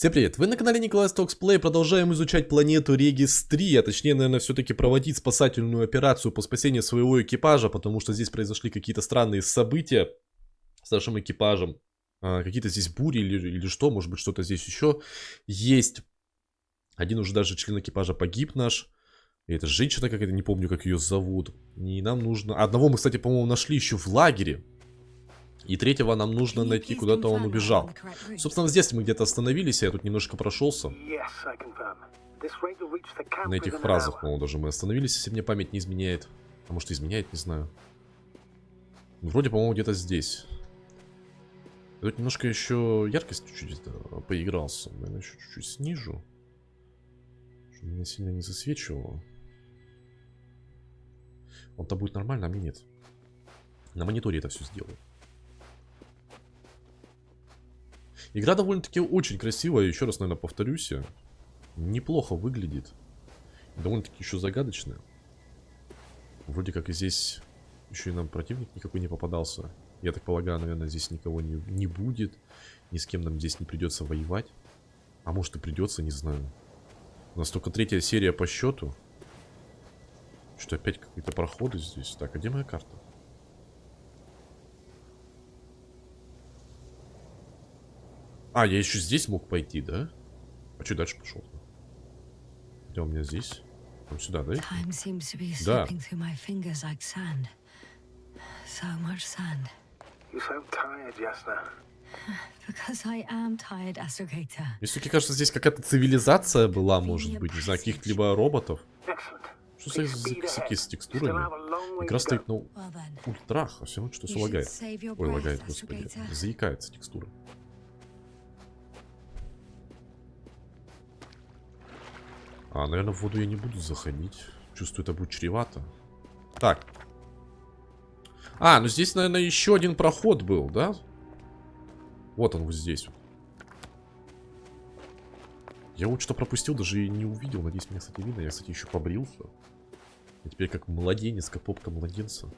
Всем привет! Вы на канале NikolayStox Play, продолжаем изучать планету Регис 3, а точнее, наверное, все-таки проводить спасательную операцию по спасению своего экипажа, потому что здесь произошли какие-то странные события с нашим экипажем. Какие-то здесь бури или что, может быть, что-то здесь еще есть. Один уже даже член экипажа погиб наш. И это женщина какая-то, не помню, как ее зовут. И нам нужно... Одного мы, кстати, по-моему, нашли еще в лагере. И третьего нам нужно найти, куда-то он убежал. Собственно, здесь мы где-то остановились, я тут немножко прошелся. На этих фразах, по-моему, даже мы остановились, если мне память не изменяет. А может, изменяет, не знаю. Вроде, по-моему, где-то здесь. Я тут немножко еще яркость чуть-чуть поигрался. Наверное, еще чуть-чуть снижу. Чтобы меня сильно не засвечивало. Он-то будет нормально, а мне нет. На мониторе это все сделаю. Игра довольно-таки очень красивая, еще раз, наверное, повторюсь. Неплохо выглядит. Довольно-таки еще загадочная. Вроде как и здесь еще и нам противник никакой не попадался. Я так полагаю, наверное, здесь никого не будет. Ни с кем нам здесь не придется воевать. А может и придется, не знаю. У нас только 3-я серия по счету. Что опять какие-то проходы здесь. Так, а где моя карта? А, я еще здесь мог пойти, да? А что дальше пошел? Где у меня здесь? Там сюда, да? Да. Мне все-таки кажется, здесь какая-то цивилизация была, может быть. Не знаю, каких-либо роботов. Что за косяки с текстурами? Игра стоит на ультрах, а все равно что-то лагает. Ой, лагает, господи. Заикается текстура. Наверное, в воду я не буду заходить. Чувствую, это будет чревато. Так. Ну здесь, наверное, еще один проход был, да? Вот он вот здесь. Я вот что пропустил, даже и не увидел. Надеюсь, меня, кстати, видно. Я, кстати, еще побрился. Я теперь как младенец, как попка младенца.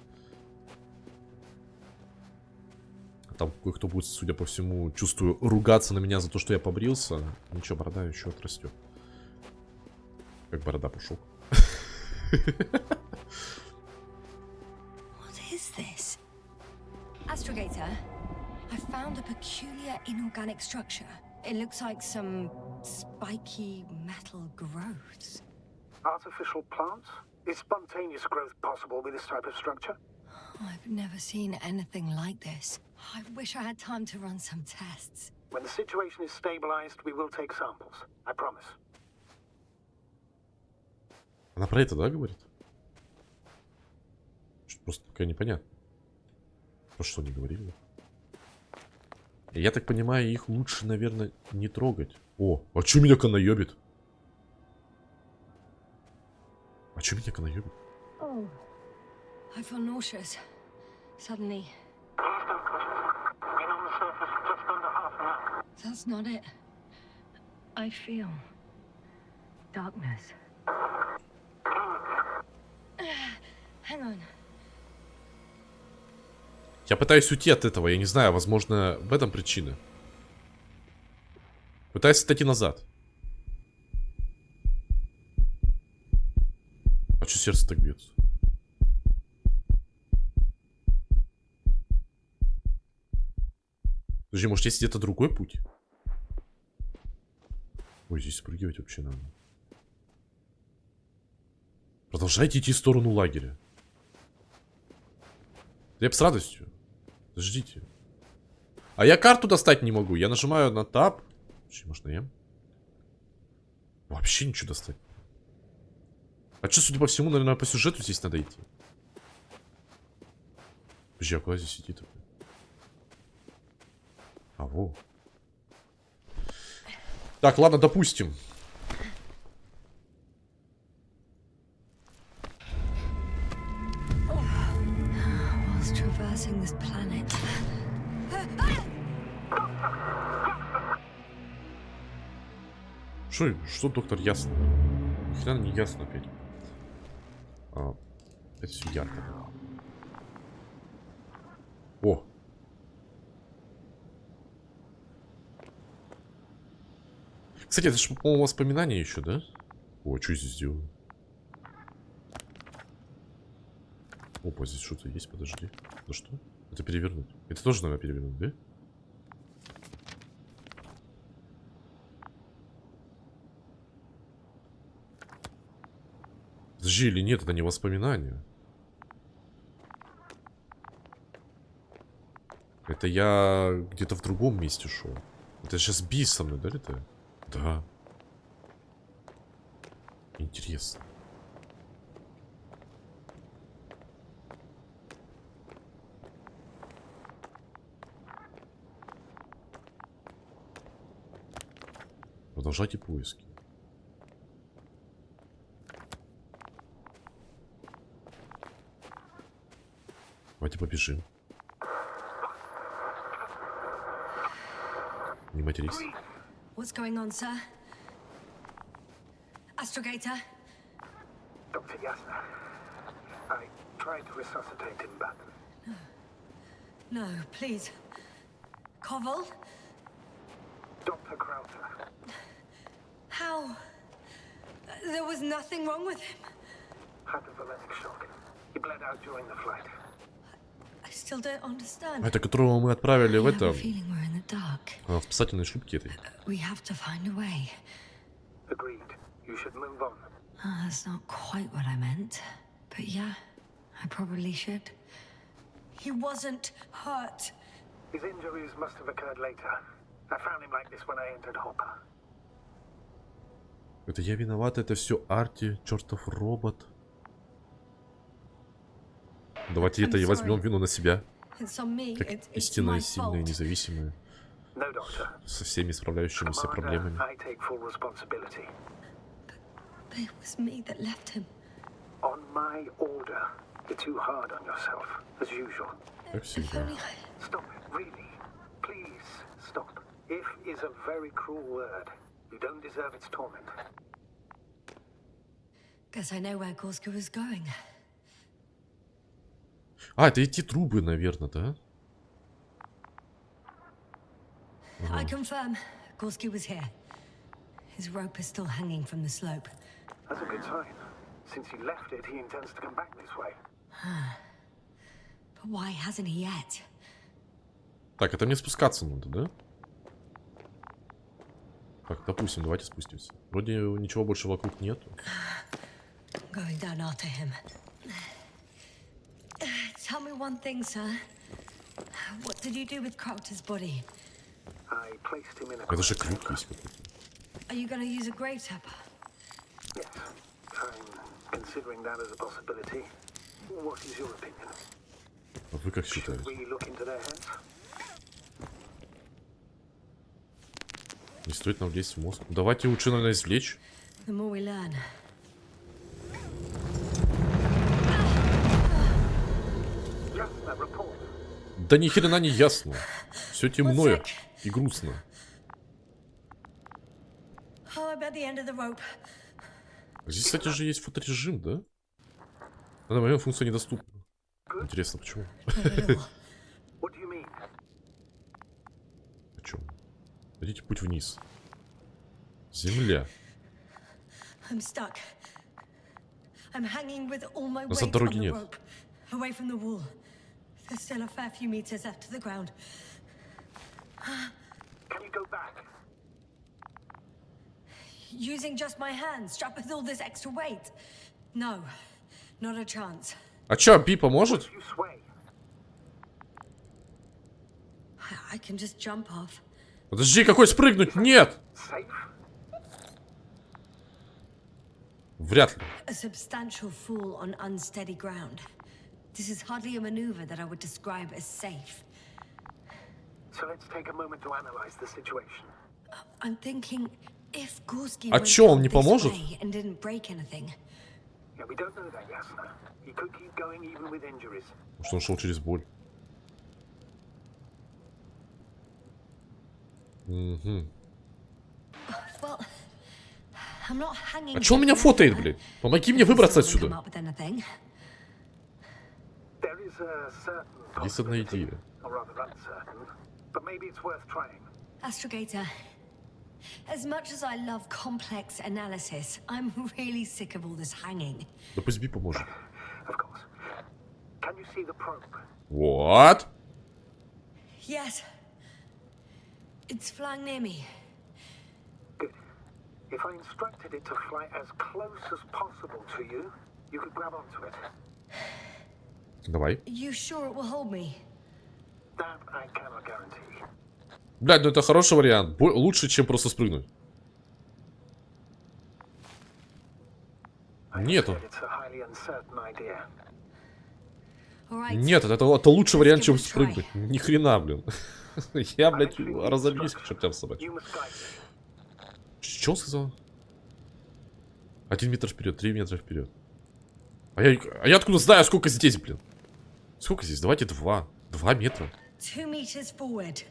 А там кое-кто будет, судя по всему, чувствую, ругаться на меня за то, что я побрился. Ничего, борода еще отрастет. Как борода пушок. What is this? Astrogator, I found a peculiar inorganic structure. It looks like some spiky metal growths. Artificial plants? Is spontaneous growth possible with this type of structure? I've never seen anything like this. I wish I had time to run some tests. When the situation is stabilized, we will take samples. I promise. Она про это, да, говорит? Что-то просто пока непонятно. Про что они говорили? Я так понимаю, их лучше, наверное, не трогать. О, а чё меня канаёбит? А чё меня канаёбит? Oh, I feel nauseous. Suddenly. That's not it. I feel darkness. Hang on. Я пытаюсь уйти от этого, я не знаю, возможно, в этом причина. Пытаюсь отойти назад. А чё сердце так бьется? Подожди, может есть где-то другой путь? Ой, здесь спрыгивать вообще надо. Продолжайте идти в сторону лагеря. Я бы с радостью. Подождите. А я карту достать не могу. Я нажимаю на таб. Может, на М? Вообще ничего достать. А что, судя по всему, наверное, по сюжету здесь надо идти. Подожди, а куда здесь идти такой? Во. Так, ладно, допустим. Что, доктор, ясно? Хрена не ясно опять. Это все ярко. О! Кстати, это же, по-моему, воспоминания еще, да? О, что здесь делаю? Опа, здесь что-то есть, подожди. Да что? Это перевернуть. Это тоже надо перевернуть, да? Подожди, или нет, это не воспоминания. Это я где-то в другом месте шел. Это сейчас бис со мной, да, это? Да. Интересно. Продолжайте поиски. Давайте побежим. Не матерись. What's going on, sir? Astrogator? Dr. Yasna, I tried to resuscitate him, but No, please. Koval? Dr. Krauter, How? There was nothing wrong with him. hypovolemic shock. He bled out during the flight. I still don't understand. Это которого мы отправили в I have a это... feeling we're in the dark. В спасательной шлюпке этой. We have to find a way. Agreed. You should move on. That's not quite what I meant. But yeah, I probably should. He wasn't hurt. His injuries must have occurred later. I found him like this when I entered Hopper. Это я виноват, это все Арти, чертов робот. Давайте это и возьмем вину на себя. It's on me. Как It's истинная, my сильная, fault. независимая. No, Doctor. Со всеми справляющимися проблемами. I take full responsibility. But it was me that left him. On my order. You're too hard on yourself, as usual. Как If всегда. only I... Stop it, really. Please, stop. If is a very cruel word. You don't deserve its torment. Guess I know where Gorska was going. А, это эти трубы, наверное, да? I confirm, Gorski was here. His rope is still hanging from the slope. That's a good sign. Since he left it, he intends to come back this way. But why hasn't he yet? Так, это мне спускаться надо, да? Так, допустим, давайте спустимся. Вроде ничего больше вокруг нету. Going down after him. Tell me one thing, sir. What did you do with Crowter's body? I placed him in a... Это же крюк есть какой-то. Are you gonna use a grave tapper? Yes, I'm considering that as a possibility. What is your opinion? А вы как Should считаете? we look into their heads? Не стоит нам лезть в мозг. Давайте лучше, наверное, извлечь. The more we learn. Just a report. Да ни хрена не ясно. Все темно и грустно. Oh, I'm at the end of the rope. Здесь, кстати, же есть фоторежим, да? На данный момент функция недоступна. Интересно, почему? What do you mean? Почему? Найдите путь вниз. Земля. I'm stuck. I'm hanging with all my Назад weight on дороги the нет. rope, away from the wall. There's still a fair few meters left to the ground. Can you go back? Using just my hands, strapped with all this extra weight. No, not a chance. А чё, Би поможет? You sway. I can just jump off. Подожди, какой спрыгнуть? Нет! Safe? Вряд ли. A substantial fall on unsteady ground. This is hardly a maneuver that I would describe as safe. So let's take a moment to analyze the situation. I'm thinking, if Gorski А went чё, он down не this поможет? way and didn't break anything, Yeah, we don't know that, Yasna. He could keep going even with injuries. Потому что он шел через боль. Угу. well, I'm not hanging. А чё он меня фотает, блядь? Помоги мне выбраться Someone come отсюда. up with anything. There is a certain Есть одна идея. or rather uncertain, but maybe it's worth trying. Astrogator, As much as I love complex analysis, I'm really sick of all this hanging. Да пусть Би поможет. Of course. Can you see the probe? Вот. Yes. It's flying near me. Good. If I instructed it to fly as close as possible to you, you could grab onto it. Давай. You sure it will hold me? That I cannot guarantee. Блядь, ну это хороший вариант. Лучше, чем просто спрыгнуть. Нету. Нет, это лучший вариант, чем спрыгнуть. Ни хрена, блин. Я, блядь, разобьюсь к чертям собачьим. Что он сказал? 1 метр вперед, 3 метра вперед. А я откуда знаю, сколько здесь, блин? Сколько здесь? Давайте 2. 2 метра. 2 meters forward.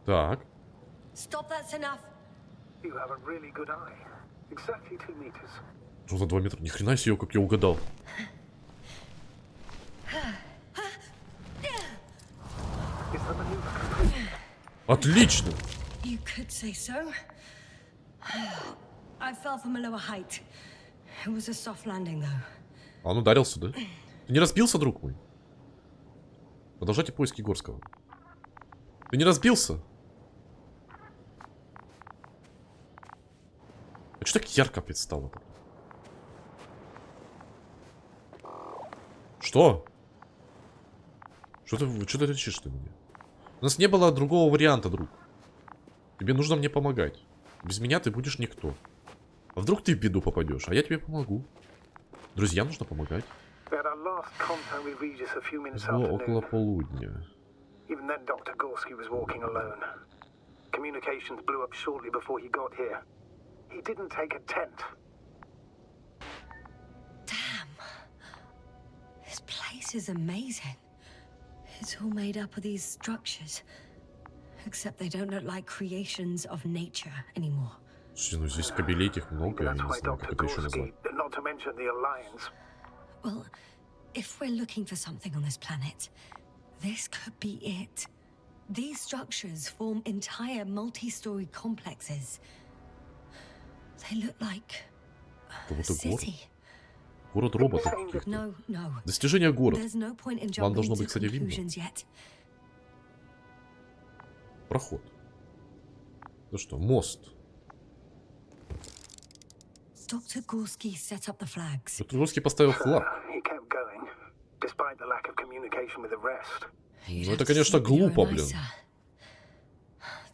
Так. Stop, that's enough. You have a really good eye. Exactly 2 meters. Что за 2 метра? Ни хрена себе, как я угадал. Отлично. You could say so. I fell from a lower height. It was a soft landing, though. А он ударился, да? Ты не разбился, друг мой? Продолжайте поиски Горского. Ты не разбился? А что так ярко опять стало? Что? Что ты речишь ты мне? У нас не было другого варианта, друг. Тебе нужно мне помогать. Без меня ты будешь никто. А вдруг ты в беду попадешь, а я тебе помогу. Друзьям нужно помогать. Было около полудня. Even then, Dr. Gorski was walking alone. Communications blew up shortly before he got here. He didn't take a tent. Damn. This place is amazing. It's all made up of these structures. Except they don't look like creations of nature anymore. Слушай, ну здесь кабелей этих много, я не знаю, как это еще назвать. Well, if we're looking for something on this planet, this could be it. These structures form entire multi-story complexes. They look like a city. Город роботов каких-то. Достижение город. Вам должно быть, кстати, видно. Проход. Ну что, мост. Dr. Gorski set up the flags. Доктор Горский поставил флаг. Ну это, конечно, глупо, блин.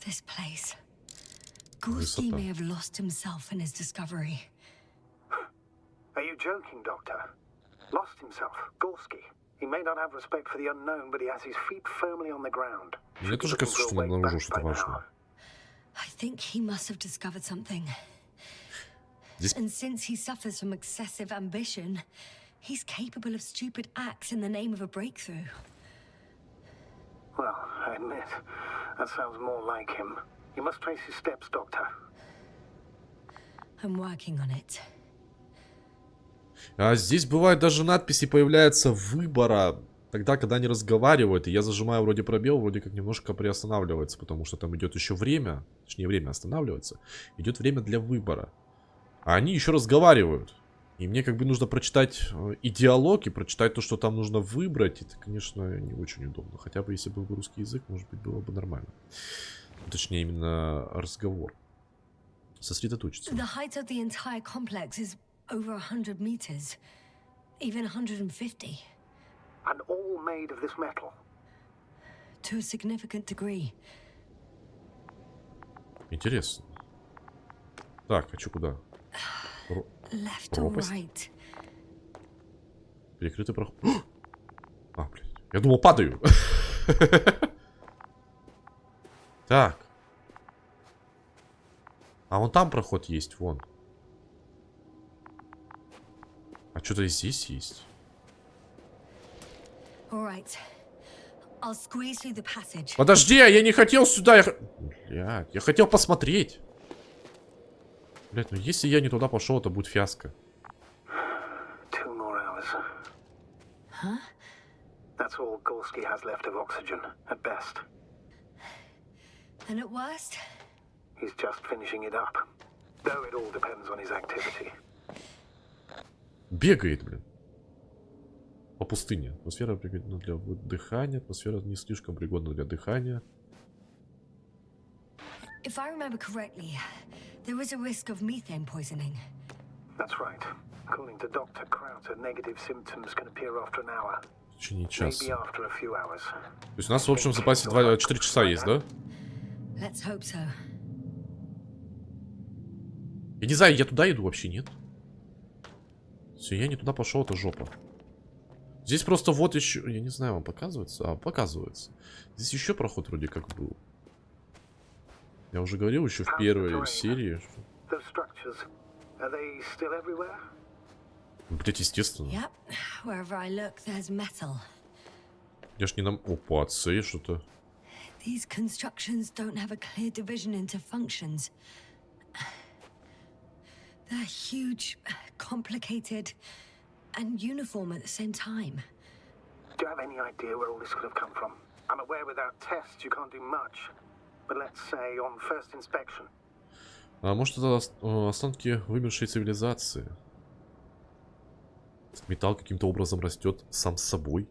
This place. Gorski may have lost himself in his discovery. Are you joking, Doctor? Lost himself, Gorski. He may not have respect for the unknown, but he has his feet firmly on the ground. Мне тоже кажется, что он обнаружил что-то важное. I think he must have discovered something. And since he suffers from excessive ambition, he's capable of stupid acts in the name of a breakthrough. Well, I admit, that sounds more like him. You must trace his steps, Doctor. I'm working on it. А здесь бывает даже надписи появляются выбора, тогда, когда они разговаривают, и я зажимаю вроде пробел, вроде как немножко приостанавливается, потому что там идет еще время, точнее время останавливается, идет время для выбора. А они еще разговаривают. И мне как бы нужно прочитать и диалог, и прочитать то, что там нужно выбрать. Это, конечно, не очень удобно. Хотя бы если был бы русский язык, может быть, было бы нормально. Точнее, именно разговор. Сосредоточиться. Over 100 meters, even 150. And all made of this metal? To a significant degree. Интересно. Так, а что куда? Left or right? Перекрытый проход. А, блядь. Я думал, падаю. Так. А вон там проход есть, вон. А что-то здесь есть. Подожди, я не хотел сюда. Блядь, я хотел посмотреть. Блядь, ну если я не туда пошел, это будет фиаско. And at worst, he's just finishing it up. Though it all depends on his activity. Бегает, блин. По пустыне. Атмосфера пригодна для дыхания. Атмосфера не слишком пригодна для дыхания. if I remember correctly, there is a risk of methane poisoning. That's right. According to Dr. Krauter, negative symptoms can appear after an hour. В течение часа. Maybe after a few hours. То есть у нас в общем запасе 4 часа есть, да? Let's hope so. Я не знаю, я туда иду вообще, нет? Все, я не туда пошел, это жопа. Здесь просто вот еще... Я не знаю, вам показывается? А, показывается. Здесь еще проход вроде как был. Я уже говорил еще в первой серии. Блять, естественно. Yep. Wherever I look, there's metal. Я ж не нам... Опа, отцы, что-то. These constructions don't have a clear division into functions. They're huge, complicated, and uniform at the same time. Do you have any idea where all this could have come from? I'm aware without tests you can't do much. But let's say on first inspection. А может это останки вымершей цивилизации? Этот металл каким-то образом растет сам с собой.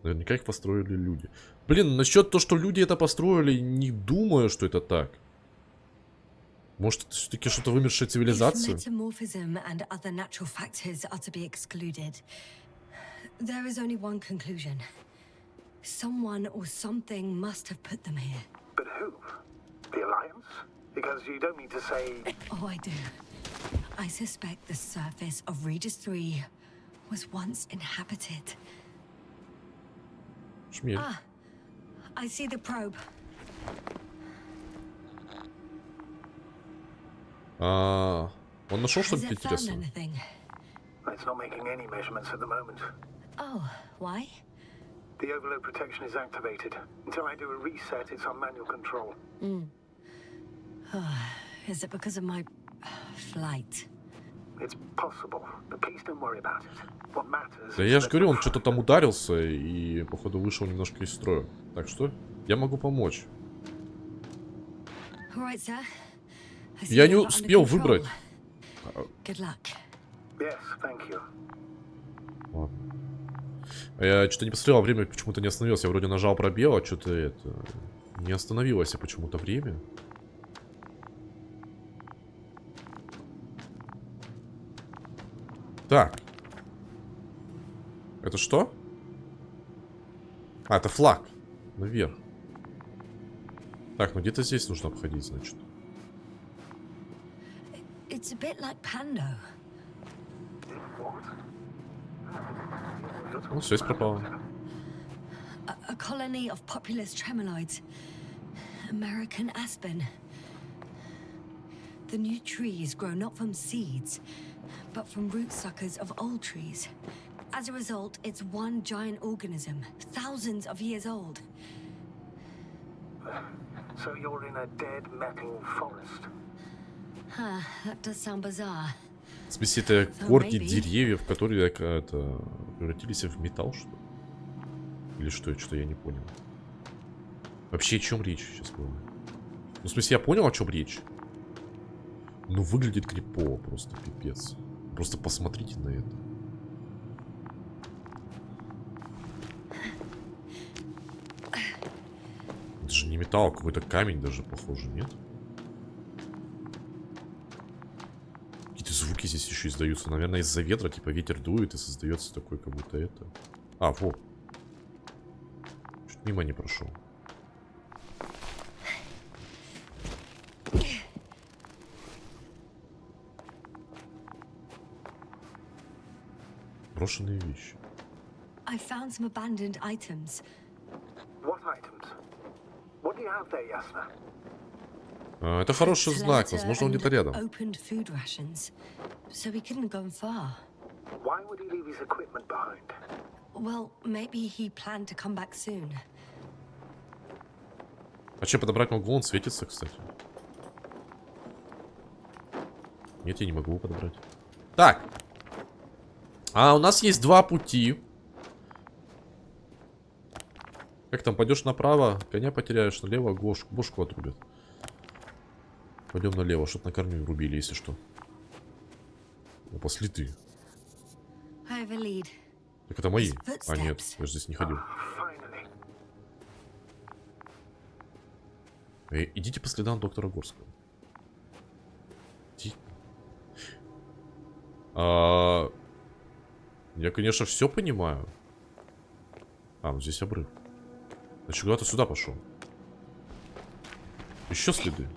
Наверняка их построили люди. Блин, насчет того, что люди это построили, не думаю, что это так. Может, это все-таки что-то вымершая цивилизация? Someone or something must have put them here. But who? The Alliance? Because you don't mean to say... Oh, I do. I suspect the surface of Regis 3 was once inhabited. Шмель. Ah, I see the probe. Он нашел что-то интересное? It's not making any measurements at the moment. Oh, why? The overload protection is activated. Until I do a reset, it's on manual control. Is it because of my flight? It's possible, but please don't worry about it. What matters. Да я же говорю, он что-то там ударился и, походу, вышел немножко из строя. Так что я могу помочь. Right, sir. Я не успел выбрать. Good luck. Yes, thank you. Ладно. Я что-то не посмотрел, а время почему-то не остановилось. Я вроде нажал пробел, а что-то это... Не остановилось почему-то время. Так. Это что? А, это флаг. Наверх. Так, ну где-то здесь нужно обходить, значит. It's a bit like Pando. Ну, связь пропала. A colony of populous tremoloids. American aspen. The new trees grow not from seeds, but from root suckers of old trees. As a result, it's one giant organism, thousands of years old. So you're in a dead metal forest. Huh, that does sound bizarre. В смысле, это корни деревьев, которые это, превратились в металл, что ли? Или что? Что-то я не понял. Вообще, о чем речь сейчас была? Ну, в смысле, я понял, о чем речь. Ну, выглядит крипово, просто пипец. Просто посмотрите на это. Это же не металл, а какой-то камень даже, похоже, нет? Какие-то звуки здесь еще издаются. Наверное, из-за ветра, типа ветер дует и создается такой, как будто это... А, вот. Чуть мимо не прошел. Брошенные вещи. I found some abandoned items. What items? What do you have there, Yasna? Это хороший знак. Возможно, он где-то рядом. Opened food rations, so he couldn't go far. Why would he leave his equipment behind? Well, maybe he planned to come back soon. А что подобрать могу? Он светится, кстати. Нет, я не могу подобрать. Так. А у нас есть два пути. Как там, пойдешь направо, коня потеряешь, налево бошку отрубят. Пойдем налево, что-то на корню рубили, если что. Опа, следы. Так это мои. А нет, я же здесь не ходил. Идите по следам доктора Горского. Я, конечно, все понимаю. Ну здесь обрыв. Значит, куда-то сюда пошел. Еще следы.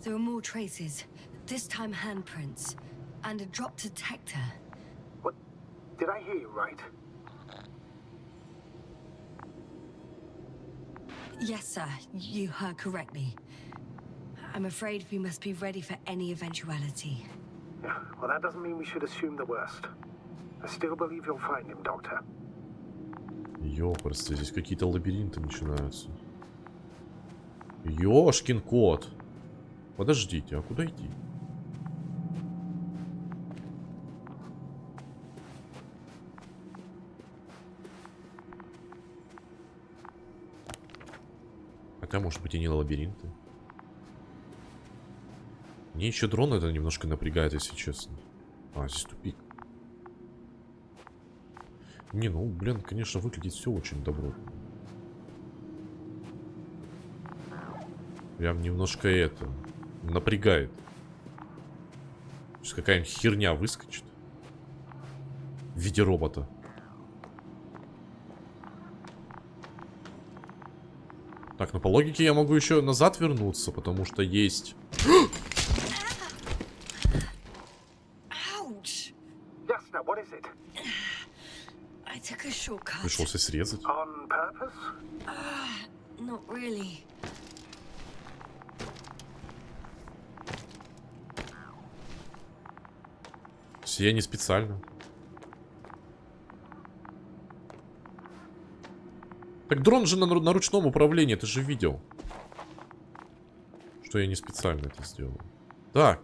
There are more traces. This time handprints and a drop detector. What? Did I hear you right? Yes, sir. You heard correctly. I'm afraid we must be ready for any eventuality. Yeah, well, that doesn't mean we should assume the worst. I still believe you'll find him, Doctor. Ёпрст, здесь какие-то лабиринты начинаются. Ёшкин кот. Подождите, а куда идти? Хотя, может быть, и не лабиринты. Мне еще дрон это немножко напрягает, если честно. Здесь тупик. Не, ну, блин, конечно, выглядит все очень добротно. Прям немножко это напрягает. Сейчас какая-нибудь херня выскочит. В виде робота. Так, ну по логике я могу еще назад вернуться, потому что есть... Пришлось срезать. Я не специально. Так дрон же на ручном управлении, ты же видел. Что я не специально это сделал. Так.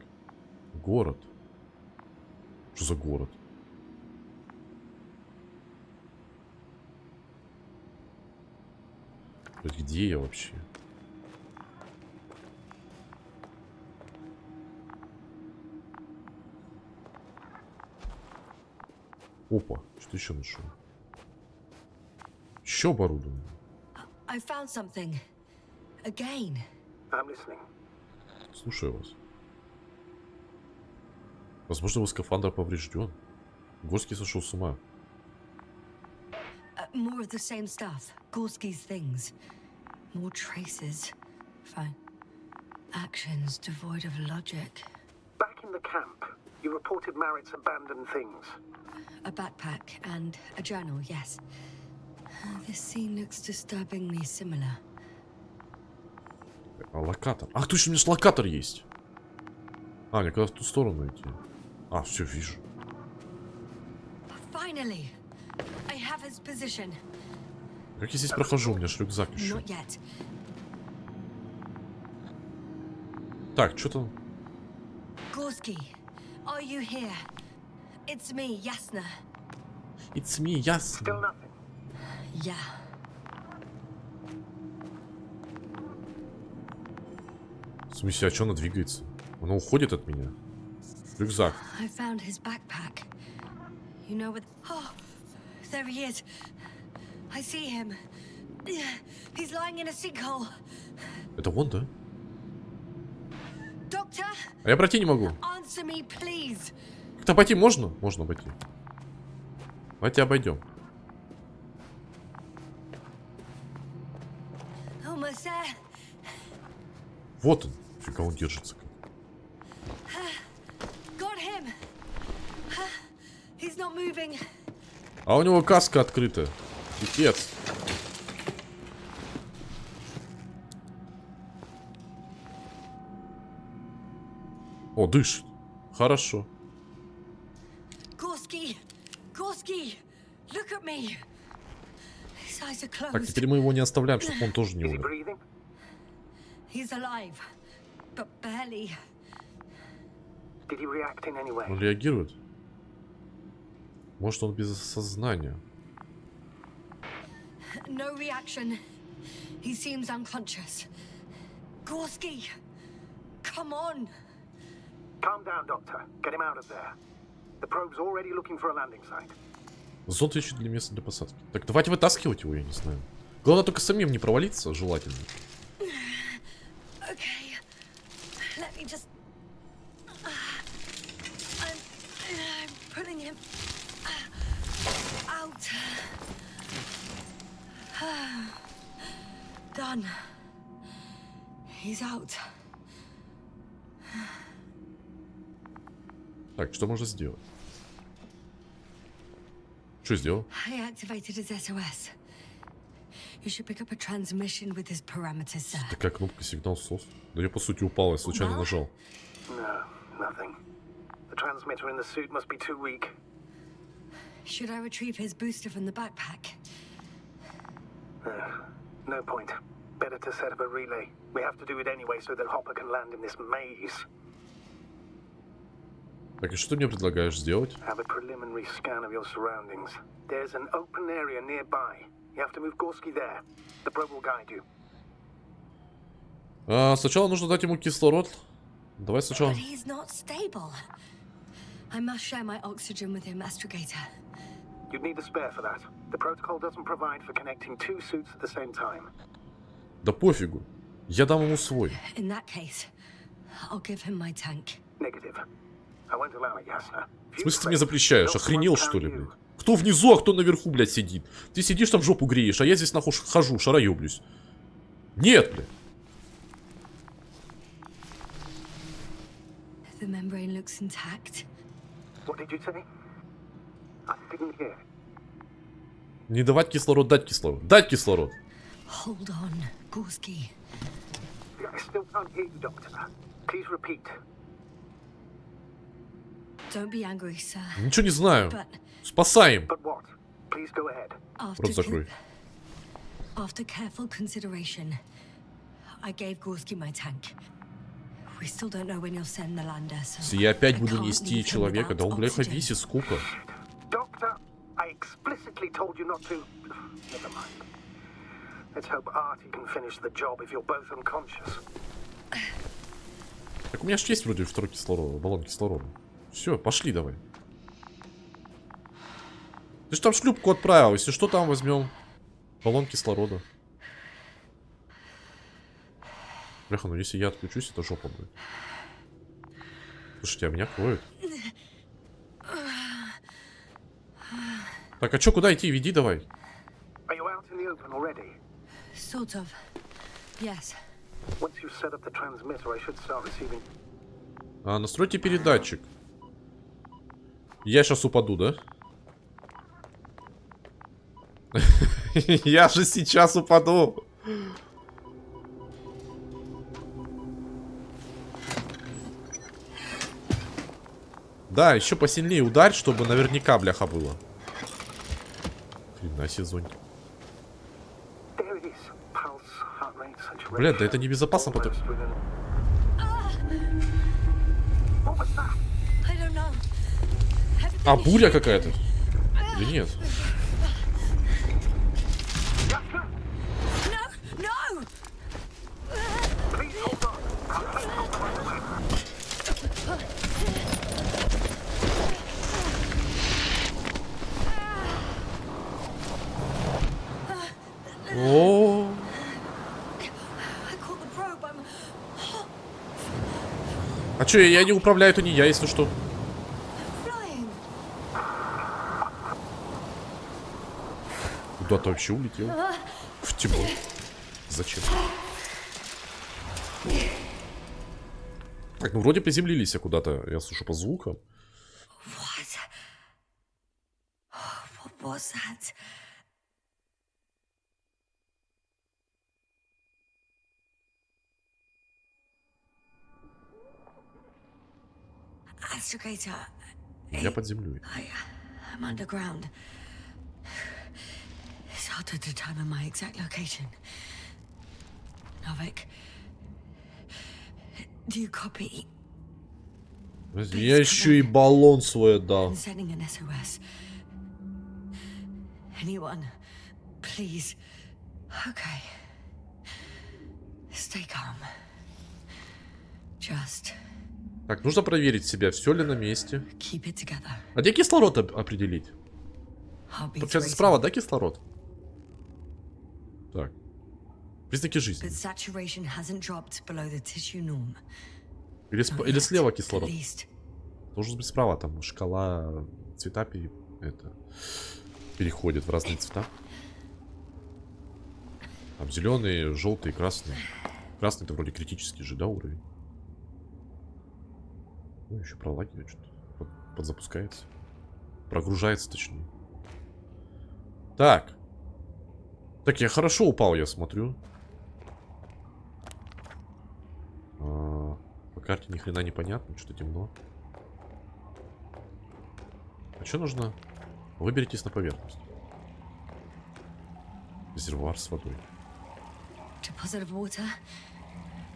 Город. Что за город? Где я вообще? Опа, что еще нашел? Еще оборудование. I found something. Again. I'm listening. Слушаю вас. Возможно, его скафандр поврежден. Горский сошел с ума. More of the same stuff. Gorski's things. More traces. Fine. Actions devoid of logic. Back in the camp, you reported Merritt's abandoned things. A backpack and a journal, yes. This scene looks disturbingly similar. Локатор. Ах, точно, у меня же локатор есть. Мне куда в ту сторону идти? Все, вижу. Finally, I have his position. Как я здесь прохожу? У меня же рюкзак еще. Так, что там? Gorski, are you here? It's me, Yasna. It's me, Yasna. Still nothing. Yeah. В смысле, а что она двигается? Она уходит от меня. Рюкзак. I found his backpack. You know what? Oh, there he is. I see him. He's lying in a sinkhole. Это он, да? Doctor? А я пройти не могу. Answer me, please. Как-то обойти можно? Можно обойти. Давайте обойдем. Almost there. Вот он. Фига он держится. Got him. He's not moving. А у него каска открыта. Пипец. О, дышит. Хорошо. Gorski, Gorski, look at me. His eyes are closed. Так, теперь мы его не оставляем, чтобы он тоже не умер. He's alive, but barely. Did he react in any way? Он реагирует? Может, он без сознания? No reaction. He seems unconscious. Gorski, come on. Calm down, Doctor. Get him out of there. The probe's already looking for a landing site. Зонд ищет для места для посадки. Так, давайте вытаскивать его, я не знаю. Главное только самим не провалиться, желательно. Okay. Let me just... I'm pulling him out. Done. He's out. Так, что можно сделать? Что сделал? I activated his SOS. You should pick up a transmission with his parameters, sir. Такая кнопка сигнал СОС. Да я по сути упал, я случайно нажал. No, nothing. The transmitter in the suit must be too weak. Should I retrieve his booster from the backpack? No point. Better to set up a relay. We have to do it anyway so that Hopper can land in this maze. Так, и что ты мне предлагаешь сделать? Have a preliminary scan of your surroundings. There's an open area nearby. You have to move Gorski there. The probe will guide you. Сначала нужно дать ему кислород. Давай сначала. But he's not stable. I must share my oxygen with him, Astrogator. You'd need a spare for that. The protocol doesn't provide for connecting two suits at the same time. Да пофигу. Я дам ему свой. In that case, I'll give him my tank. Negative. I won't allow it, Yasna. В смысле ты мне запрещаешь? Охренел, что ли, блядь? Кто внизу, а кто наверху, блядь, сидит? Ты сидишь там жопу греешь, а я здесь нахуй хожу, шароёблюсь. Нет, блядь. The membrane looks intact. What did you say? I didn't hear. Не давать кислород, дать кислород. Дать кислород. Hold on, Gorski. I still can't hear you, Doctor. Please repeat. Don't be angry, sir. Ничего не знаю. But Спасаем. But what? Please go ahead. Рот закрой. After careful consideration, I gave Gorski my tank. We still don't know when you'll send the lander, so Если я опять буду I can't нести leave him человека, without да он, бляха, oxygen. висит, сколько. Doctor, I explicitly told you not to. Never mind. Let's hope Artie can finish the job if you're both unconscious. Так у меня же есть вроде второй кислород, баллон кислорода. Все, пошли давай. Ты же там шлюпку отправил, если что, там возьмем баллон кислорода. Бляха, ну если я отключусь, это жопа будет. Слушайте, а меня кроют. Так, а чё, куда идти? Веди давай. Are you out in the open already? Sort of. Yes. Once you've set up the transmitter, I should start receiving. Настройте передатчик. Я сейчас упаду, да? Я же сейчас упаду. Да, еще посильнее ударь, чтобы наверняка бляха было. Хрена себе зонтик. There it is. Pulse, heart rate, saturation. Блядь, да это небезопасно потом. Almost within. What was that? I don't know. А, буря какая-то. Или нет? Yasna, No, no! please hold on. I'll take Hopper right away. О, I caught the probe. I'm... а чё, я не управляю, то не я, если что. flying. Куда ты вообще улетел? В тепло. Зачем? Так, ну вроде приземлились куда-то, я слышу по звукам. What? What was that? Astrogator, Я под землей. I'm underground. It's hard to determine my exact location. Novik, do you copy? Я еще и баллон свой отдал. I'm sending an SOS. Anyone, please Okay. Stay calm. Just Так, нужно проверить себя, все ли на месте. keep it together. А где кислород определить? Heartbeat's Получается, racing. справа, да, кислород? Так. Признаки жизни. But saturation hasn't dropped below the tissue norm. Или, Not или yet, слева at кислород. least. Должен быть справа, там шкала цвета переходит в разные цвета. Там зеленый, желтый, красный. Красный это вроде критический же, да, уровень? Ну, еще пролагивает что-то. Подзапускается. Прогружается, точнее. Так. Так, я хорошо упал, я смотрю. По карте ни хрена не понятно, что-то темно. А что нужно? Выберитесь на поверхность. Резервуар с водой. Deposit of water,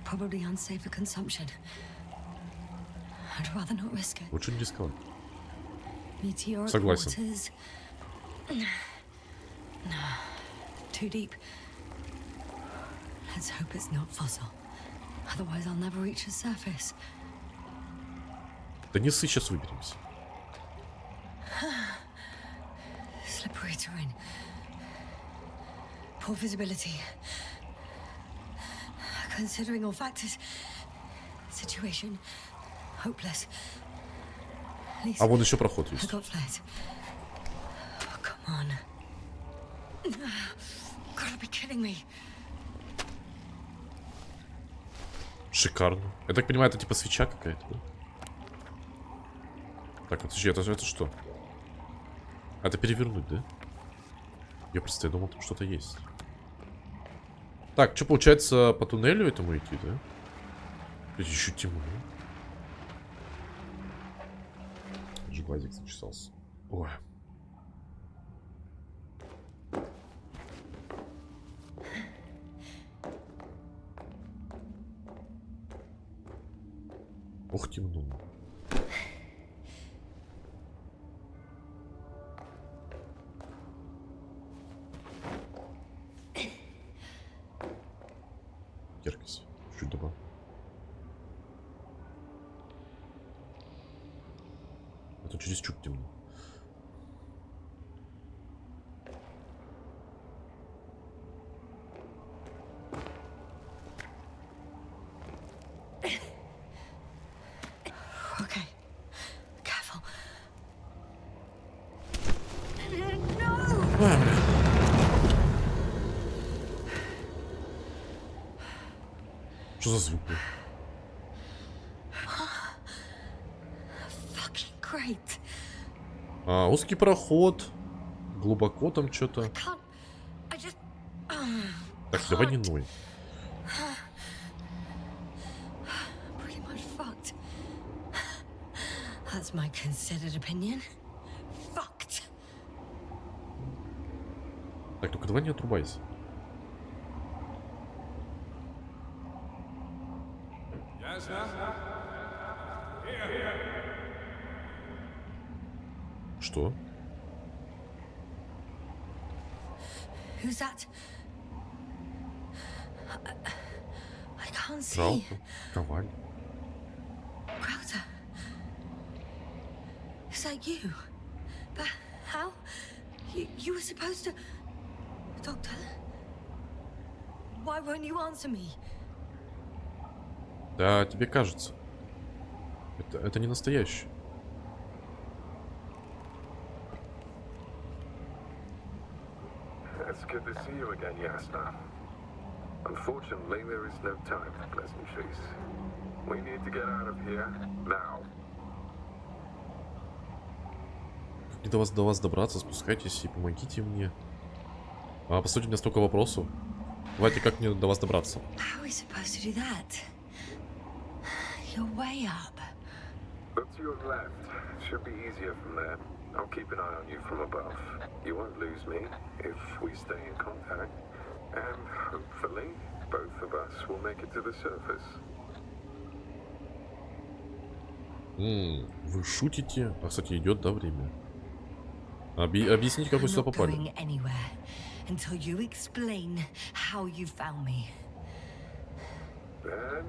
probably unsafe for consumption. I'd rather not risk it. Лучше не рисковать. Meteoric Согласен. waters. No, too deep. Let's hope it's not fossil. Otherwise, I'll never reach the surface. Да не ссы, сейчас выберемся. Slippery terrain. Poor visibility. Considering all factors, situation hopeless. At least А вон еще проход I есть. got flares. Oh, come on. Gotta be kidding me. Шикарно. Я так понимаю, это типа свеча какая-то, да? Так, вот это что? Это перевернуть, да? Я просто думал, там что-то есть. Так, что получается по туннелю этому идти, да? Здесь еще темно. Даже глазик зачесался. Ой. Ох, темно. Яркость. Чуть добавил. А то чересчур темно. Okay. Careful. Что за звук? Fucking great. Узкий проход. Глубоко там что-то. Can't. I just. Так, давай не ной. Pretty much fucked. That's my considered opinion. Fucked. Так, только давай не отрубайся. Что? Who's that? I can't see. Жалко. Коваль. Crowther. Is that you? But how? You were supposed to... Doctor? Why won't you answer me? Да, тебе кажется. Это не настоящее. It's good to see you again, Yasna. Unfortunately, there is no time for pleasantries. We need to get out of here now. Как мне до вас добраться, спускайтесь и помогите мне. По сути, у меня столько вопросов. Давайте, как мне до вас добраться? How are we supposed to do that? You're way up. Look to your left. Should be easier from there. I'll keep an eye on you from above. You won't lose me if we stay in contact. And hopefully, both of us will make it to the surface. Вы шутите? А, кстати, идет, да, время? Объясните, как вы I'm сюда not попали. going anywhere until you explain how you found me. Then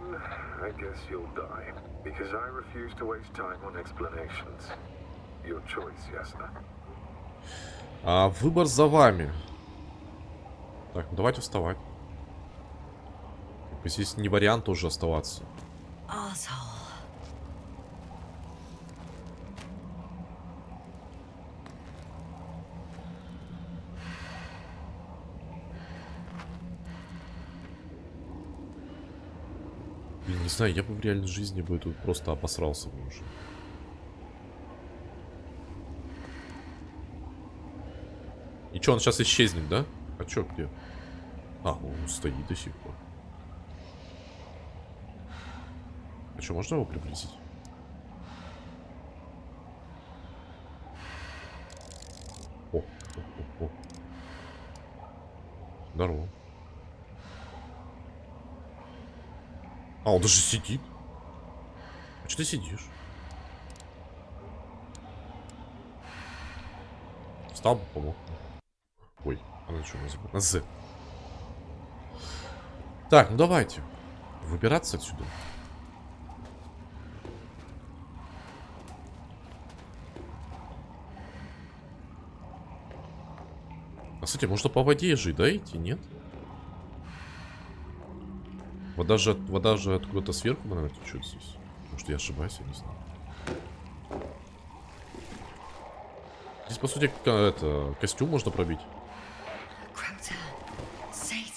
I guess you'll die, because I refuse to waste time on explanations. Your choice, ясно? Выбор за вами. Так, ну давайте вставать. Здесь не вариант тоже оставаться. Asshole. Блин, не знаю, я бы в реальной жизни бы тут просто обосрался бы уже. И что, он сейчас исчезнет, да? А чё, где? А, он стоит до сих пор. А что, можно его приблизить? О. Здорово. А, он даже сидит. А что ты сидишь? Встал бы, помог. Ой, она что, называет? На Z. Так, ну давайте. Выбираться отсюда. А, кстати, можно по воде жить, да, идти, нет? Вода же откуда-то сверху, наверное, течет здесь. Может, я ошибаюсь, я не знаю. Здесь, по сути, это, костюм можно пробить.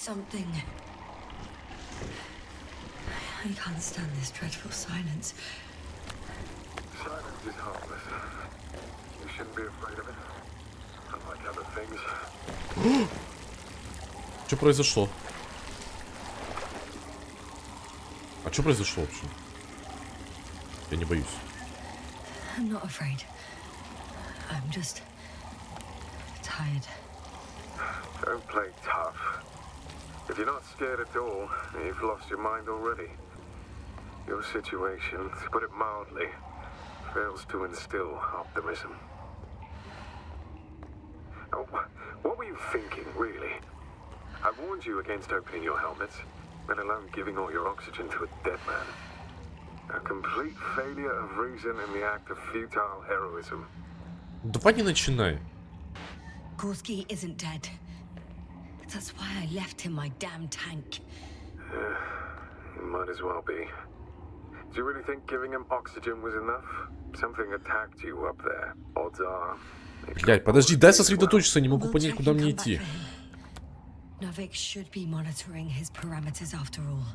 Something. I can't stand this dreadful silence. Silence is harmless. You shouldn't be afraid of it. Unlike other things. Что произошло? А что произошло вообще? Я не боюсь. I'm not afraid. I'm just tired. Don't play tough. If you're not scared at all, you've lost your mind already. Your situation, to put it mildly, fails to instill optimism. Oh, what were you thinking, really? I warned you against opening your helmets, let alone giving all your oxygen to a dead man. A complete failure of reason in the act of futile heroism. Давай не начинай. Gorski isn't dead. That's why I left him my damn tank. Might as well be. Do you really think giving him oxygen was enough? Something attacked you up there. Odds are. Блять, подожди, дай сосредоточиться, не могу понять, куда мне идти. Novik should be monitoring his parameters after all.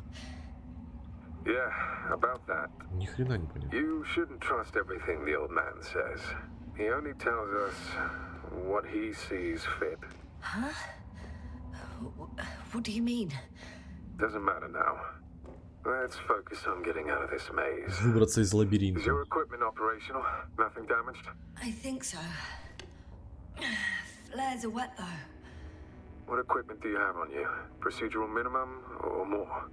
Yeah, about that. Ни хрена не понятно. You shouldn't trust everything the old man says. He only tells us what he sees fit. Huh? What do you mean? Doesn't matter now. Let's focus on getting out of this maze. Выбраться из Is лабиринта. your equipment operational? Nothing damaged? I think so. Flares are wet though. What equipment do you have on you? Procedural minimum or more?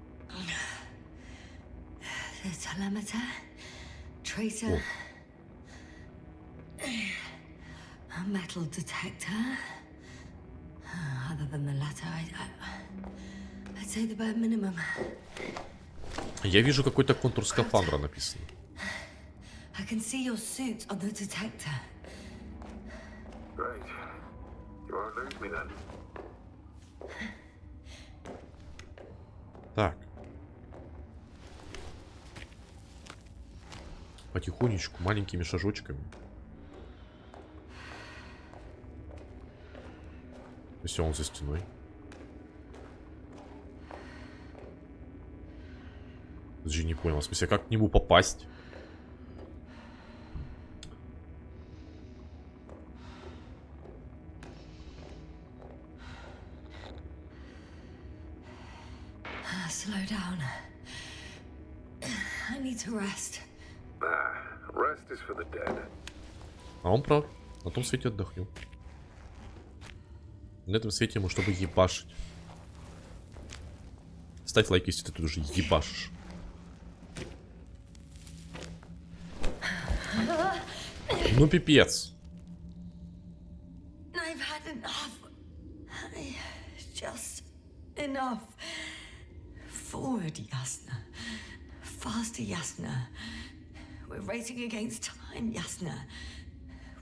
The telemeter, tracer, a metal detector. Other than the latter, I'd say the bare minimum. Я вижу какой-то контур скафандра написан. I can see your suit on the detector. Great. You won't lose me then. Так. Потихонечку, маленькими шажочками. Все, он за стеной. Даже не понял, в смысле, как к нему попасть? Slow down. I need to rest. Rest is for the dead. А он прав. На том свете отдохнем. На этом свете ему, чтобы ебашить. Ставь лайк, если ты тут уже ебашишь. Ну пипец. I've had enough. Enough. Forward, Yasna. Faster, Yasna. We're racing against time, Yasna.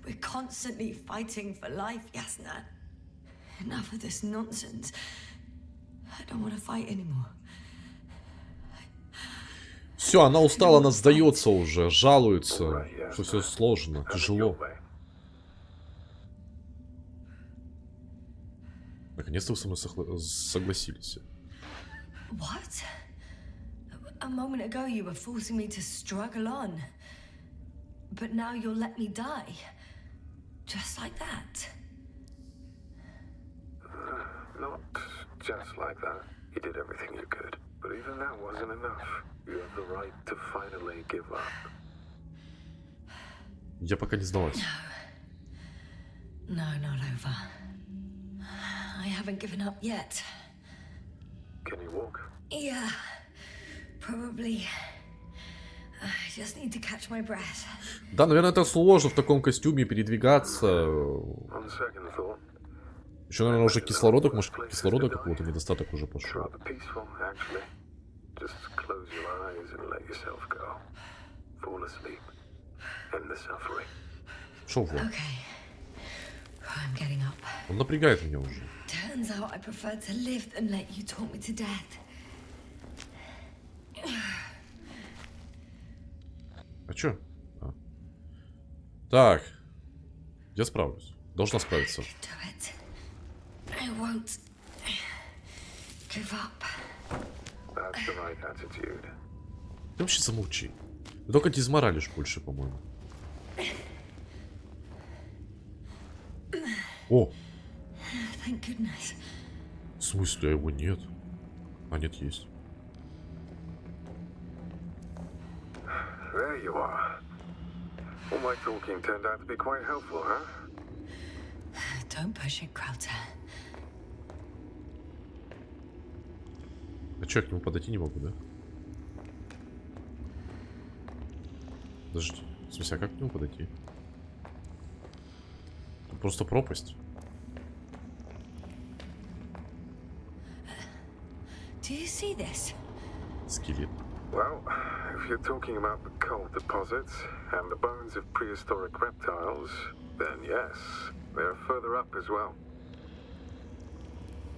We're constantly fighting for life, Yasna. Enough of this nonsense. I don't want to fight anymore. Все, она устала, она сдается уже, жалуется, что все сложно, тяжело. Наконец-то вы со мной согласились. What? A moment ago you were forcing me to struggle on. But now you'll let me die. Just like that. Not just like that. You did everything you could. But even that wasn't enough. You have the right to finally give up. Я пока не сдалась. No, not over. I haven't given up yet. Can you walk? Yeah, probably. I just need to catch my breath. Да, наверное, это сложно в таком костюме передвигаться. On second thought. Еще, наверное, уже кислорода, может, кислорода какого-то недостаток уже пошел. Rather peaceful, actually. Just close your eyes and let yourself go. Fall asleep. End the suffering. Шо вот? Okay. I'm getting up. Он напрягает меня уже. Turns out I prefer to live than let you talk me to death. А чё? А. Так. Я справлюсь. Должна справиться. Do it. I won't give up. That's the right attitude. Ты вообще замолчи. Ты только дизморалишь больше, по-моему. О! Thank goodness. В смысле, а его нет? А нет, есть. There you are. All my talking turned out to be quite helpful, huh? Don't push it, Crowther. А чё, я к нему подойти не могу, да? Подожди. В смысле, а как к нему подойти? Тут просто пропасть. Do you see this? Скелет. Well, if you're talking about the coal deposits and the bones of prehistoric reptiles, then yes, they're further up as well.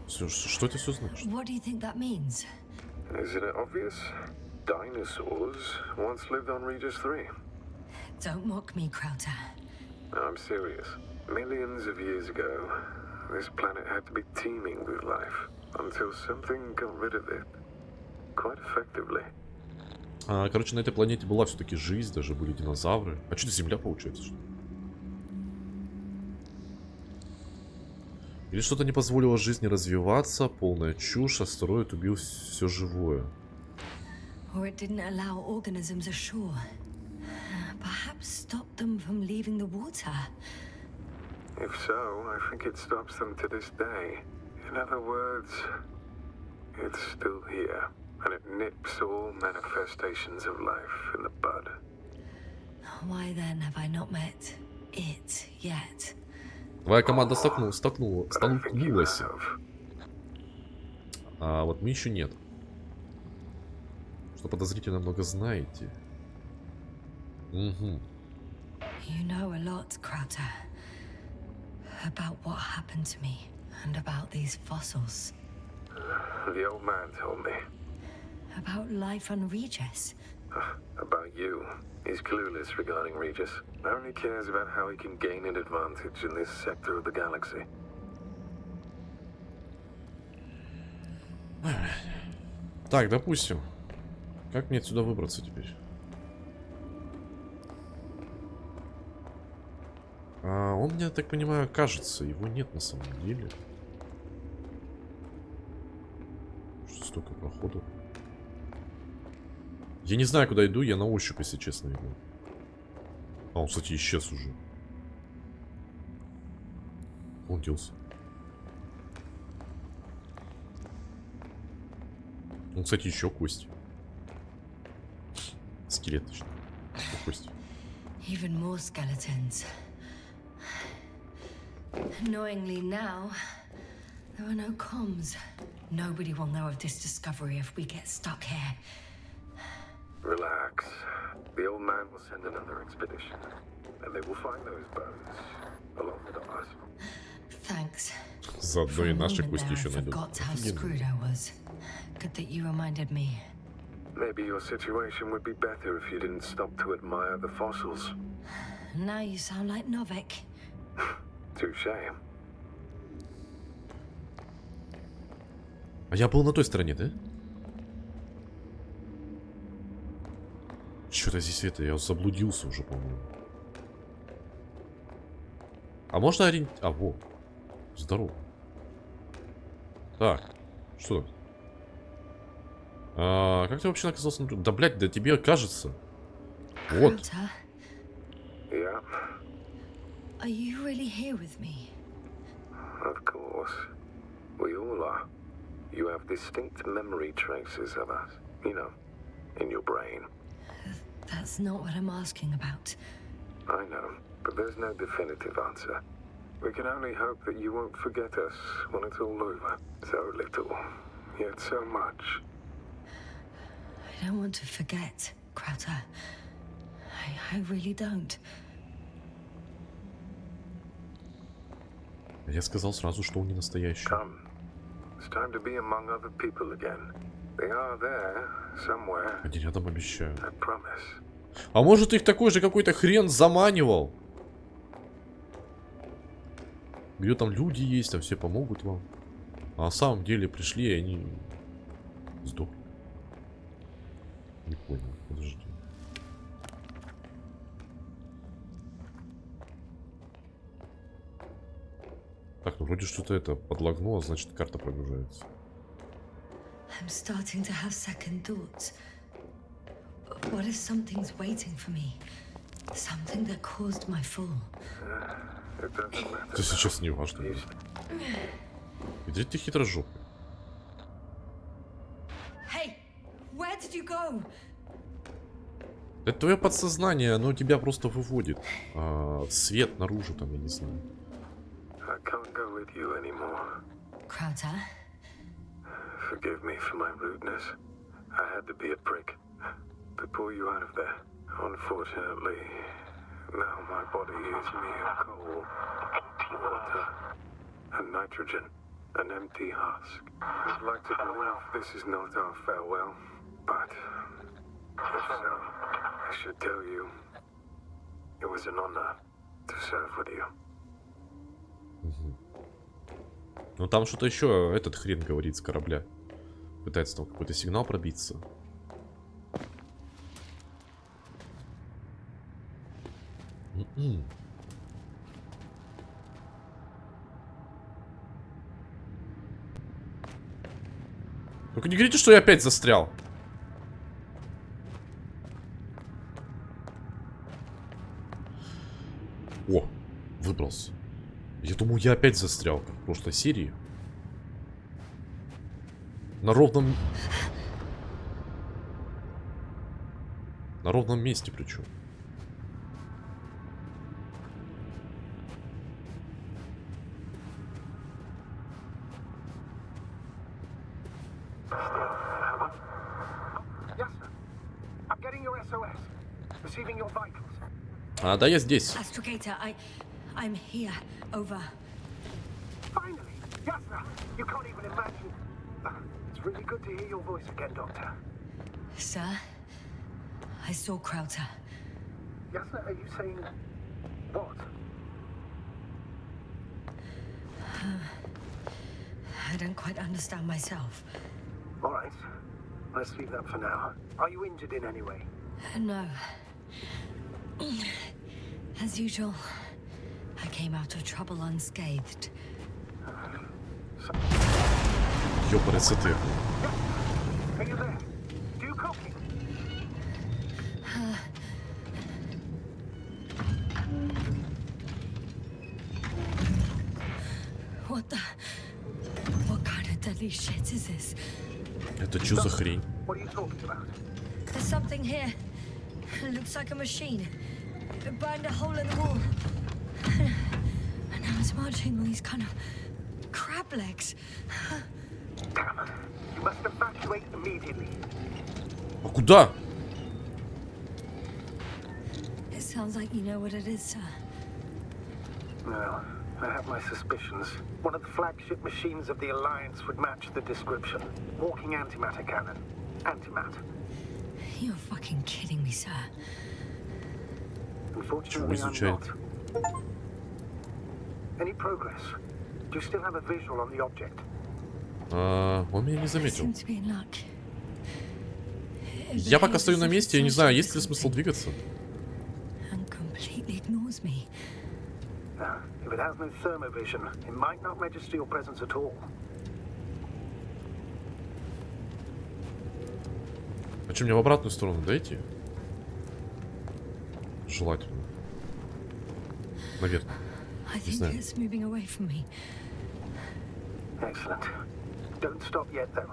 Что это все значит? What do you think that means? Isn't it obvious? Dinosaurs once lived on Regis 3. Don't mock me, Crowther. I'm serious. Millions of years ago, this planet had to be teeming with life until something got rid of it. Quite effectively. Короче, на этой планете была все-таки жизнь, даже были динозавры. А что-то Земля получается, что ли? Или что-то не позволило жизни развиваться, полная чушь, астероид убил все живое. Or it didn't allow organisms ashore. Perhaps stopped them from leaving the water. If so, I think it stops them to this day. In other words, it's still here, and it nips all manifestations of life in the bud. Why then have I not met it yet? Твоя команда столкнулась. А вот мы еще нет. Что подозрительно много знаете. Угу. You know a lot, Crowther. About what happened to me and about these fossils. The old man told me. About life on Regis. About you. He's clueless regarding Regis. Only cares about how he can gain an advantage in this sector of the galaxy. Так, допустим. Как мне отсюда выбраться теперь? Он мне, так понимаю, кажется. Его нет на самом деле. Что столько проходов. Я не знаю, куда иду. Я на ощупь, если честно, иду. А он, кстати, исчез уже. Он делся. Он, кстати, еще кость. Скелет, точно. Кость. Even more skeletons. Annoyingly now, there are no comms. Nobody will know of this discovery if we get stuck here. Relax. The old man will send another expedition, and they will find those bones, along with ours. Thanks. Заодно и наши For a moment кости there, еще I найдут. forgot how screwed I was. Good that you reminded me. Maybe your situation would be better if you didn't stop to admire the fossils. Now you sound like Novik. Touché. А я был на той стороне, да? Что-то здесь это, я заблудился уже, по-моему. А можно ориентировать? А, во. Здорово. Так, что? Как ты вообще оказался на... Да, блядь, да тебе кажется. Вот. Krauta, Yeah, are you really here with me? of course. We all are. You have distinct memory traces of us, you know, in your brain. That's not what I'm asking about. I know, but there's no definitive answer. We can only hope that you won't forget us when it's all over. So little, yet so much. I don't want to forget, Krauta. I really don't. Я сказал сразу, что он не настоящий. Come. It's time to be among other people again. They are there, somewhere, Они рядом обещают. I promise. А может их такой же какой-то хрен заманивал? Где там люди есть, там все помогут вам. А на самом деле пришли, и они сдохли. Не понял, подожди. Так, ну вроде что-то это подлагнуло, значит карта прогружается. I'm starting to have second thoughts. What if something's waiting for me? Something that caused my fall. It doesn't matter. Это сейчас не важно. Иди ты хитрожопый. Hey, where did you go? Это твое подсознание, оно тебя просто выводит в свет наружу, там, я не знаю. I can't go with you anymore. Krauta, Forgive me for my rudeness. I had to be a prick to pull you out of there. Unfortunately, now my body is mere coal, water, and nitrogen, an empty husk. I'd like to believe this is not our farewell, but if so, I should tell you, it was an honor to serve with you. Ну там что-то еще этот хрен говорит с корабля. Пытается там какой-то сигнал пробиться. Только не говорите, что я опять застрял. О, выбрался. Я думаю, я опять застрял, как в прошлой серии. На ровном месте причем. А, да, я здесь. Astrogator, I'm here. Over. Finally! Yasna! You can't even imagine. It's really good to hear your voice again, Doctor. Sir, I saw Krauta. Yasna, are you saying what? I don't quite understand myself. All right. Let's leave that for now. Are you injured in any way? No. As usual, I came out of trouble unscathed. Ёпарный ты. Are you there? Do you copy? What the? What kind of deadly shit is this? Это что за хрень? What are you talking about? There's something here. It looks like a machine. It burned a hole in the wall. And now it's marching on these kind of crab legs. А куда? It sounds like you know what it is, sir. No, I have my suspicions. One of the flagship machines of the Alliance would match the description. Walking antimatter cannon. Antimat. You're fucking kidding me, sir. Unfortunately, I'm not. Any progress? Do you still have a visual on the object? Он меня не I заметил. seem to be in luck. It Я пока behaves стою на as if месте, я не it's знаю, searching есть for ли смысл something двигаться. and completely ignores me. If it has no thermovision, it might not register your presence at all. А что, мне в обратную сторону дойти? Желательно. Наверное. I think знаю. it's moving away from me. Excellent. Don't stop yet, though.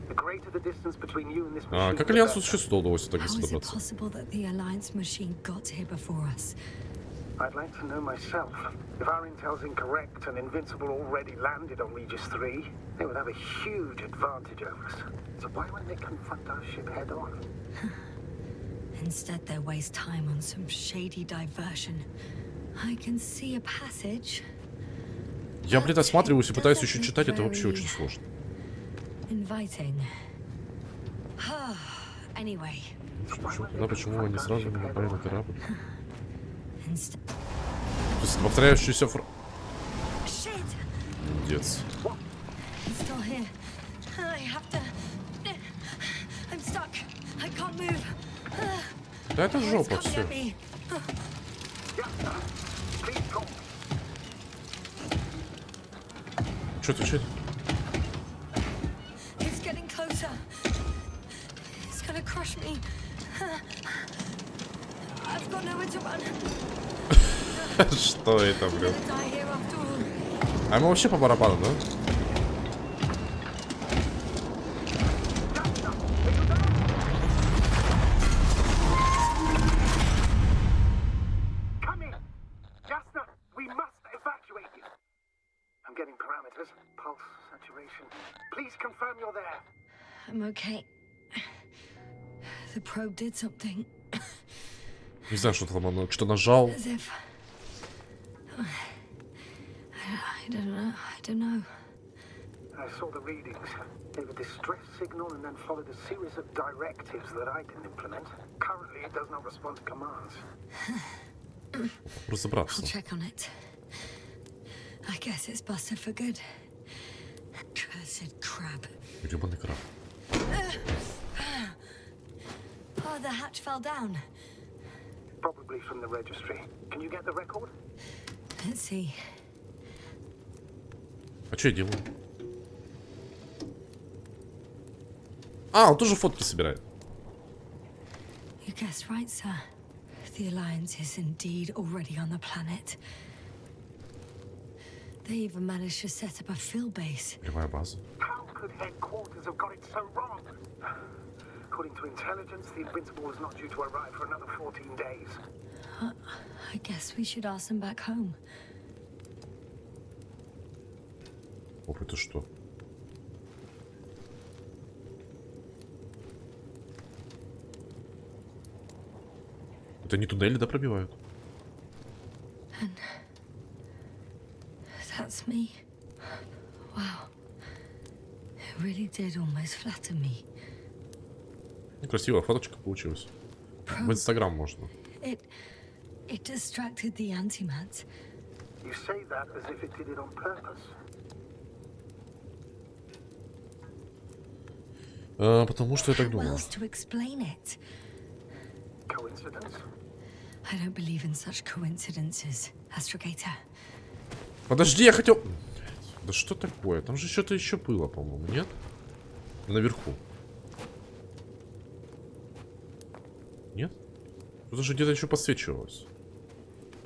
The greater the distance between you and this machine, Как the Альянсу better. существовало удовольствие так How быстро is it добраться? possible that the Alliance machine got here before us? I'd like to know myself. If our intel's incorrect and Invincible already landed on Regis 3, they would have a huge advantage over us. So why wouldn't they confront our ship head on? Instead, they waste time on some shady diversion. I can see a passage. Я, блин, осматриваюсь и пытаюсь еще читать, это вообще очень сложно. Inviting. Anyway. Тогда почему они сразу не напали на корабль? Instead. То есть повторяющийся Shit! Молодец. It's still here. I have to. I'm stuck. I can't move. Да это It's жопа, coming все. at me. Что отвечать? It's getting closer. It's gonna crush me. I've got nowhere to run. Что это, блин? I'm gonna die here after all. А ему вообще по барабану, да? Come in! Jasna, we must evacuate you. I'm getting parameters. Pulse, saturation. Please confirm you're there. I'm okay. The probe did something. Не знаю, что там оно, что нажал. As if. I don't know. I saw the readings. They were distress signal and then followed a series of directives that I didn't implement. Currently, it does not respond to commands. I'll Разобраться. check on it. I guess it's busted for good. Cursed crab. Гребаный краб. Oh, the hatch fell down. Probably from the registry. Can you get the record? Let's see. А что я делаю? Он тоже фотки собирает. You guessed right, sir. The Alliance is indeed already on the planet. They even managed to set up a field base. Прямая база. How could headquarters have got it so wrong? According to intelligence, the Invincible was not due to arrive for another 14 days. I guess we should ask them back home. Оп, это что? Это не туннели, да, пробивают? And that's me. Wow. It really did almost flatter me. Красивая фоточка получилась. В Инстаграм можно. It distracted the antimats. You say that as if it did it on purpose. Потому что я так How думал. else to explain it? Coincidence? I don't believe in such coincidences, Astrogator. Подожди, я хотел... Да что такое? Там же что-то еще было, по-моему, нет? Наверху. Нет? Тут же где-то еще подсвечивалось.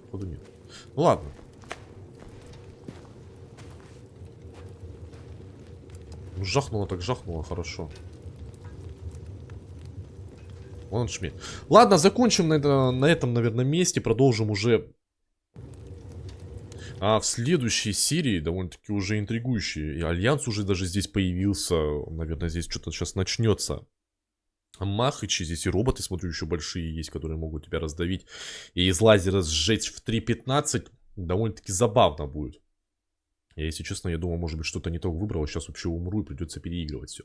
Походу нет. Ну ладно. Ну жахнуло так жахнуло, хорошо. Вон он шмель. Ладно, закончим на этом, наверное, месте. Продолжим уже. А в следующей серии довольно-таки уже интригующий. И Альянс уже даже здесь появился. Наверное, здесь что-то сейчас начнется. Махачи, здесь и роботы, смотрю, еще большие есть, которые могут тебя раздавить. И из лазера сжечь в 3.15 довольно-таки забавно будет. Я, если честно, я думал, может быть, что-то не то выбрал. Сейчас вообще умру и придется переигрывать все.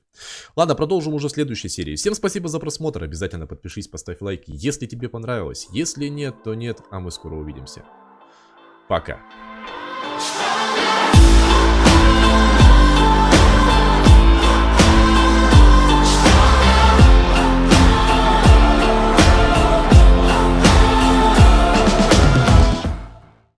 Ладно, продолжим уже в следующей серии. Всем спасибо за просмотр. Обязательно подпишись, поставь лайк, если тебе понравилось. Если нет, то нет. А мы скоро увидимся. Пока.